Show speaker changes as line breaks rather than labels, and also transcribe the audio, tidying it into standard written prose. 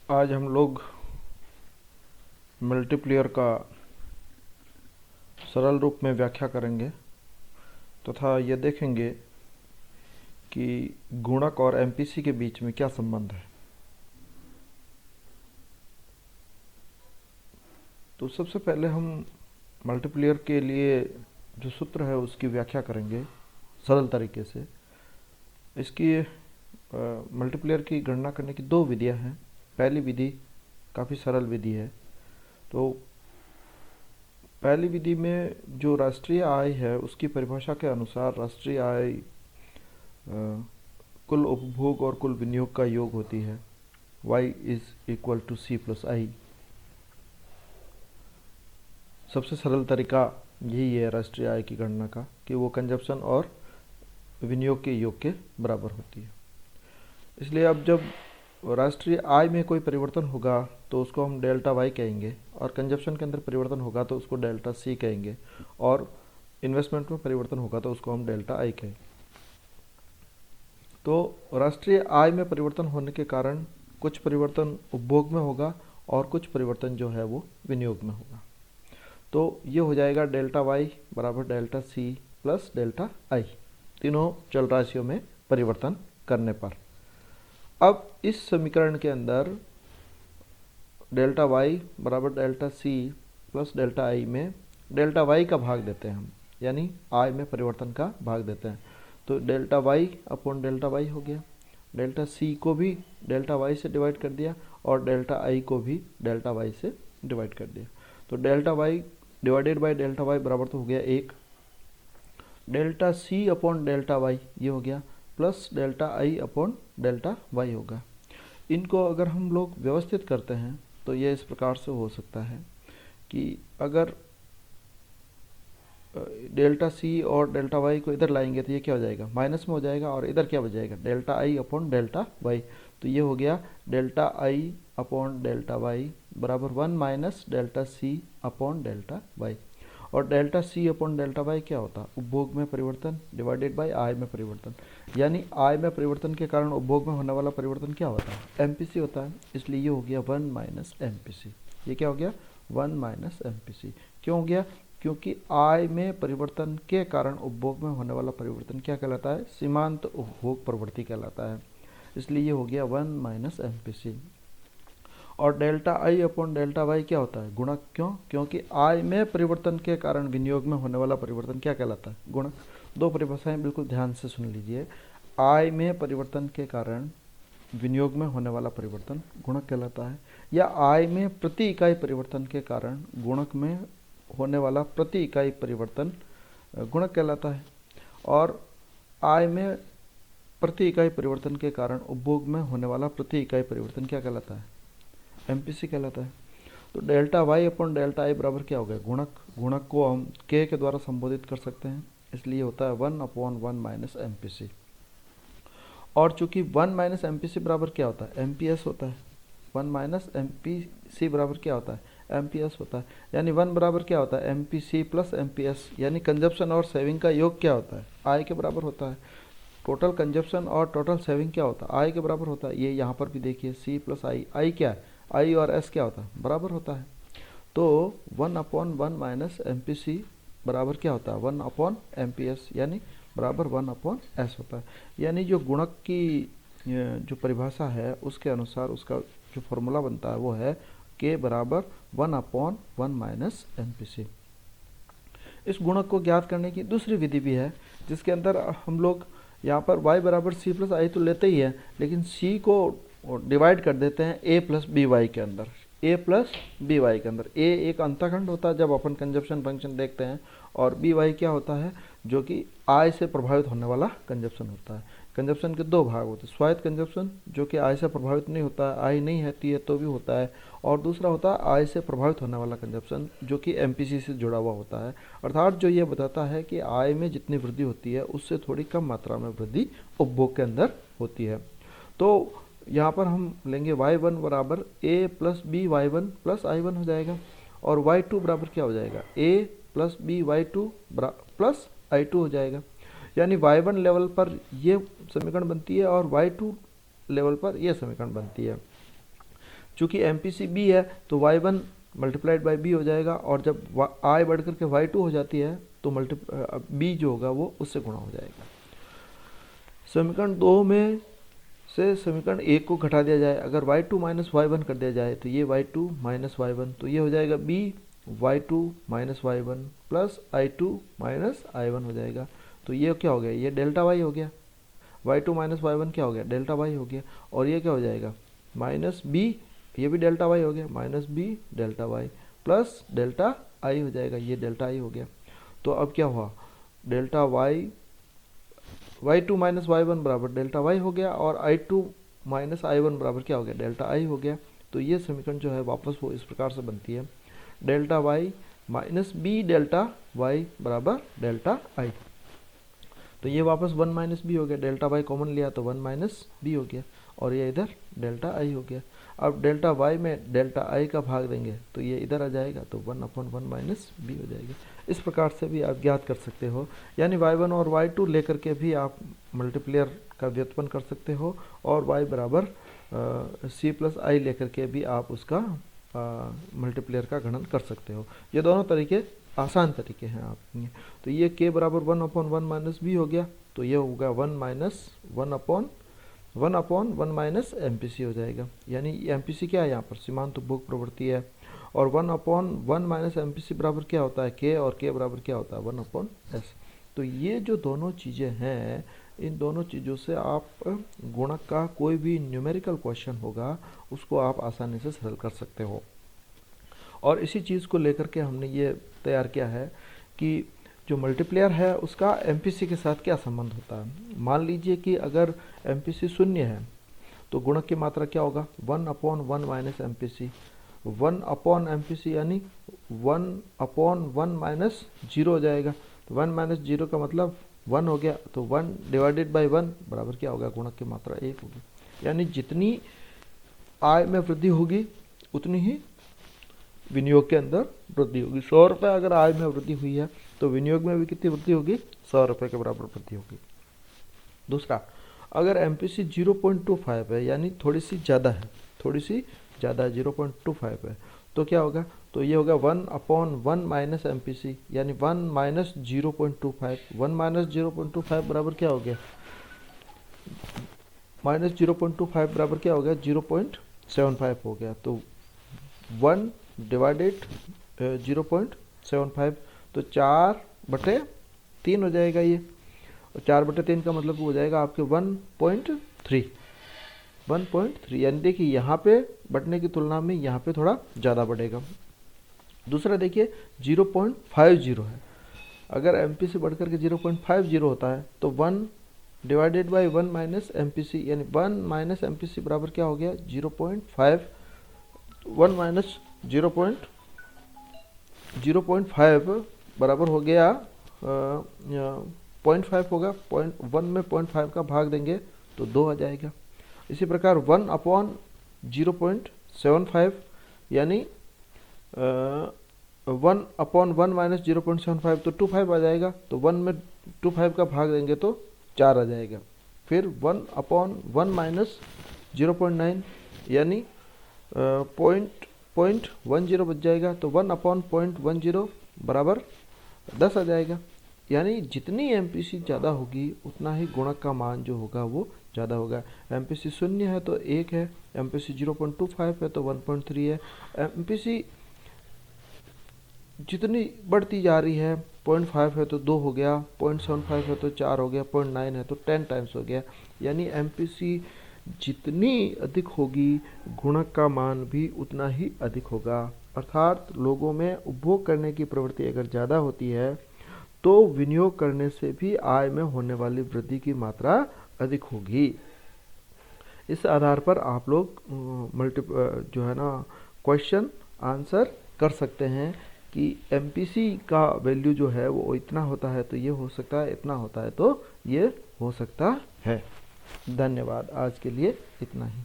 आज हम लोग मल्टीप्लियर का सरल रूप में व्याख्या करेंगे तथा ये देखेंगे कि गुणक और एमपीसी के बीच में क्या संबंध है। तो सबसे पहले हम मल्टीप्लियर के लिए जो सूत्र है उसकी व्याख्या करेंगे सरल तरीके से। इसकी मल्टीप्लियर की गणना करने की दो विधियां हैं। पहली विधि काफ़ी सरल विधि है। तो पहली विधि में जो राष्ट्रीय आय है उसकी परिभाषा के अनुसार राष्ट्रीय आय कुल उपभोग और कुल विनियोग का योग होती है। y is equal to C plus I. सबसे सरल तरीका यही है राष्ट्रीय आय की गणना का कि वो कंजप्शन और विनियोग के योग के बराबर होती है। इसलिए अब जब राष्ट्रीय आय में कोई परिवर्तन होगा तो उसको हम डेल्टा वाई कहेंगे, और कंजप्शन के अंदर परिवर्तन होगा तो उसको डेल्टा सी कहेंगे, और इन्वेस्टमेंट में परिवर्तन होगा तो उसको हम डेल्टा आई कहेंगे। तो राष्ट्रीय आय में परिवर्तन होने के कारण कुछ परिवर्तन उपभोग में होगा और कुछ परिवर्तन जो है वो विनियोग में होगा। तो ये हो जाएगा डेल्टा वाई बराबर delta C plus delta I, तीनों चल राशियों में परिवर्तन करने पर। अब इस समीकरण के अंदर डेल्टा वाई बराबर delta C plus delta I में डेल्टा वाई का भाग देते हैं हम, यानी आय में परिवर्तन का भाग देते हैं। तो delta Y upon delta Y हो गया। डेल्टा सी को भी डेल्टा वाई से डिवाइड कर दिया और डेल्टा आई को भी डेल्टा वाई से डिवाइड कर दिया। तो delta Y divided by delta Y बराबर तो हो गया 1। Delta C upon delta Y ये हो गया, plus delta I upon delta Y होगा। इनको अगर हम लोग व्यवस्थित करते हैं तो ये इस प्रकार से हो सकता है कि अगर डेल्टा सी और डेल्टा वाई को इधर लाएंगे तो ये क्या हो जाएगा, माइनस में हो जाएगा, और इधर क्या बजाएगा, delta I upon delta Y. तो ये हो गया delta I upon delta Y बराबर 1 minus delta C upon delta Y. और delta C upon delta Y क्या होता है, उपभोग में परिवर्तन डिवाइडेड बाय आय में परिवर्तन, यानी आय में परिवर्तन के कारण उपभोग में होने वाला परिवर्तन क्या होता है, एमपीसी होता है। इसलिए ये हो गया 1 माइनस एमपीसी। ये क्या हो गया, 1 माइनस एमपीसी। क्यों हो गया, क्योंकि आय में परिवर्तन के कारण उपभोग में होने वाला परिवर्तन क्या कहलाता है, सीमांत उपभोग प्रवृत्ति कहलाता है। इसलिए ये हो गया 1 माइनस एमपीसी। और delta I upon delta Y क्या होता है, गुणक। क्यों, क्योंकि आय में परिवर्तन के कारण विनियोग में होने वाला परिवर्तन क्या कहलाता है, गुणक। दो परिभाषाएं बिल्कुल ध्यान से सुन लीजिए। आय में परिवर्तन के कारण विनियोग में होने वाला परिवर्तन गुणक कहलाता है, या आय में प्रति इकाई परिवर्तन के कारण गुणक में होने वाला प्रति इकाई परिवर्तन गुणक कहलाता है, और आय में प्रति इकाई परिवर्तन के कारण उपभोग में होने वाला प्रति इकाई परिवर्तन क्या कहलाता है, एमपीसी कहलाता है। तो delta Y upon delta I बराबर क्या हो गया, गुणक। गुणक को हम के द्वारा संबोधित कर सकते हैं, इसलिए होता है 1 अपॉन 1 माइनस एमपीसी। और चूंकि 1 माइनस एमपीसी बराबर क्या होता है, एमपीएस होता है। 1 माइनस एमपीसी बराबर क्या होता है, एमपीएस होता है। यानी 1 बराबर क्या होता है, एमपीसी प्लस एमपीएस, यानी कंजप्शन और सेविंग का योग क्या होता है, आय के बराबर होता है। टोटल कंजप्शन और टोटल सेविंग क्या होता है, आय के बराबर होता है। ये यहाँ पर भी देखिए सी प्लस आई, आई क्या है, आई और एस क्या होता है, बराबर होता है। तो 1 अपॉन 1 माइनस एमपीसी बराबर क्या होता है, 1 अपॉन एमपीएस, यानी बराबर 1 अपॉन एस होता है। यानी जो गुणक की जो परिभाषा है उसके अनुसार उसका जो फॉर्मूला बनता है वो है के बराबर 1 अपॉन 1 माइनस एमपीसी। इस गुणक को ज्ञात करने की दूसरी विधि भी है, जिसके अंदर हम लोग यहाँ पर y बराबर सी प्लस आई तो लेते ही है, लेकिन c को डिवाइड कर देते हैं a प्लस बी वाई के अंदर। a प्लस बी वाई के अंदर a एक अंतखंड होता है जब अपन कंजप्शन फंक्शन देखते हैं, और बी वाई क्या होता है, जो कि आय से प्रभावित होने वाला कंजप्शन होता है। कंजप्शन के दो भाग होते हैं, स्वायत्त कंजप्शन जो कि आय से प्रभावित नहीं होता है, आय नहीं रहती है तो भी होता है, और दूसरा होता है आय से प्रभावित होने वाला कंजप्शन जो कि एमपीसी से जुड़ा हुआ होता है। अर्थात जो ये बताता है कि आय में जितनी वृद्धि होती है उससे थोड़ी कम मात्रा में वृद्धि उपभोग के अंदर होती है। तो यहाँ पर हम लेंगे y1 बराबर a plus B Y one plus आई1 हो जाएगा, और y2 बराबर क्या हो जाएगा, a plus B Y two plus आई2 हो जाएगा। यानी y1 लेवल पर ये समीकरण बनती है और y2 लेवल पर यह समीकरण बनती है। चूँकि MPC B है तो y1 मल्टीप्लाइड बाई b हो जाएगा, और जब I बढ़ करके y2 हो जाती है तो b जो होगा वो उससे गुणा हो जाएगा। समीकरण 2 में से समीकरण 1 को घटा दिया जाए, अगर y2 माइनस y1 कर दिया जाए तो ये y2 माइनस y1, तो ये हो जाएगा b y2 minus y1 plus i2 minus i1 हो जाएगा। तो ये क्या हो गया, ये डेल्टा y हो गया, y2 माइनस y1 क्या हो गया, डेल्टा y हो गया। और ये क्या हो जाएगा, माइनस b, ये भी डेल्टा y हो गया, minus b delta y plus delta i हो जाएगा, ये डेल्टा i हो गया। तो अब क्या हुआ, डेल्टा y2 माइनस y1 बराबर डेल्टा y हो गया, और i2 माइनस i1 बराबर क्या हो गया, डेल्टा i हो गया। तो ये समीकरण जो है वापस वो इस प्रकार से बनती है, delta y minus b delta y बराबर डेल्टा i। तो ये वापस 1 माइनस बी हो गया, डेल्टा y कॉमन लिया तो 1 माइनस बी हो गया, और ये इधर डेल्टा i हो गया। अब डेल्टा y में डेल्टा i का भाग देंगे तो ये इधर आ जाएगा, तो 1/1 माइनस बी हो जाएगा। इस प्रकार से भी आप ज्ञात कर सकते हो, यानी y1 और y2 लेकर के भी आप मल्टीप्लेयर का व्युत्पन्न कर सकते हो, और y बराबर c प्लस आई लेकर के भी आप उसका मल्टीप्लेयर का गणन कर सकते हो। ये दोनों तरीके आसान तरीके हैं आप। तो ये k बराबर 1/1 माइनस बी हो गया, तो ये होगा 1/1 माइनस MPC हो जाएगा, यानी MPC क्या है यहाँ पर, सीमांत उपभोग प्रवृत्ति है, और 1/1 माइनस MPC बराबर क्या होता है, k, और k बराबर क्या होता है 1/s। तो ये जो दोनों चीज़ें हैं, इन दोनों चीज़ों से आप गुणक का कोई भी न्यूमेरिकल क्वेश्चन होगा उसको आप आसानी से सरल कर सकते हो। और इसी चीज़ को लेकर के हमने ये तैयार किया है कि जो मल्टीप्लेयर है उसका MPC के साथ क्या संबंध होता है। मान लीजिए कि अगर MPC शून्य है तो गुणक की मात्रा क्या होगा, 1/1 माइनस MPC, 1/MPC यानी 1/1 माइनस 0 हो जाएगा। तो 1 माइनस 0 का मतलब 1 हो गया, तो 1 डिवाइडेड बाई 1 बराबर क्या होगा, गुणक की मात्रा 1 होगी। यानी जितनी आय में वृद्धि होगी उतनी ही विनियोग के अंदर वृद्धि होगी। 100 रुपये अगर आय में वृद्धि हुई है तो विनियोग में भी कितनी वृद्धि होगी, 100 रुपये के बराबर वृद्धि होगी। दूसरा, अगर MPC 0.25 है, यानी थोड़ी सी ज़्यादा है, 0.25 है, तो क्या होगा, तो ये होगा 1/1 माइनस MPC, यानी 1 माइनस 0.25, 1 माइनस 0.25 बराबर क्या हो गया, माइनस 0.25 बराबर क्या हो गया, 0.75 हो गया। तो 1 डिवाइडेड 0.75, तो 4/3 हो जाएगा ये, और 4/3 का मतलब हो जाएगा आपके 1.3, यानी देखिए यहाँ पे बढ़ने की तुलना में यहाँ पे थोड़ा ज़्यादा बढ़ेगा। दूसरा देखिए 0.50 है, अगर MPC बढ़कर के 0.50 होता है तो 1 डिवाइडेड बाई 1 माइनस MPC, यानी 1 माइनस MPC बराबर क्या हो गया, 0.5, 1 माइनस 0.5 बराबर हो गया 0.5 होगा, 1 में 0.5 का भाग देंगे तो 2 आ जाएगा। इसी प्रकार 1/0.75 यानी 1/1 माइनस 0.75 तो 25 आ जाएगा, तो 1 में 25 का भाग देंगे तो 4 आ जाएगा। फिर 1/1 माइनस 0.9 यानी 0.10 बच जाएगा, तो 1/0.10 बराबर 10 आ जाएगा। यानी जितनी MPC ज़्यादा होगी उतना ही गुणक का मान जो होगा वो ज़्यादा होगा। MPC 0 है तो 1 है, MPC 0.25 है तो 1.3 है। MPC जितनी बढ़ती जा रही है, 0.5 है तो 2 हो गया, 0.75 है तो 4 हो गया, 0.9 है तो 10 टाइम्स हो गया। यानी MPC जितनी अधिक होगी गुणक का मान भी उतना ही अधिक होगा। अर्थात लोगों में उपभोग करने की प्रवृत्ति अगर ज़्यादा होती है तो विनियोग करने से भी आय में होने वाली वृद्धि की मात्रा अधिक होगी। इस आधार पर आप लोग जो है ना क्वेश्चन आंसर कर सकते हैं कि MPC का वैल्यू जो है वो इतना होता है तो ये हो सकता है, इतना होता है तो ये हो सकता है। धन्यवाद, आज के लिए इतना ही।